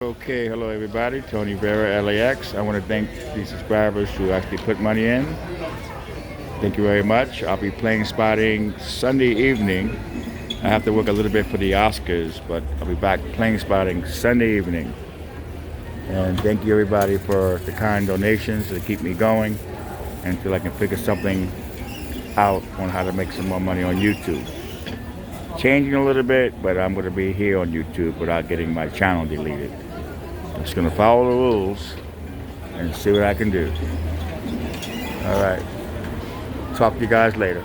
Okay, hello everybody. Tony Vera LAX. I want to thank the subscribers who actually put money in. Thank you very much. I'll be playing spotting Sunday evening. I have to work a little bit for the Oscars, but I'll be back playing spotting Sunday evening. And thank you everybody for the kind donations to keep me going and until I can figure something out on how to make some more money on YouTube. Changing a little bit, but I'm going to be here on YouTube without getting my channel deleted. I'm just going to follow the rules and see what I can do. All right. Talk to you guys later.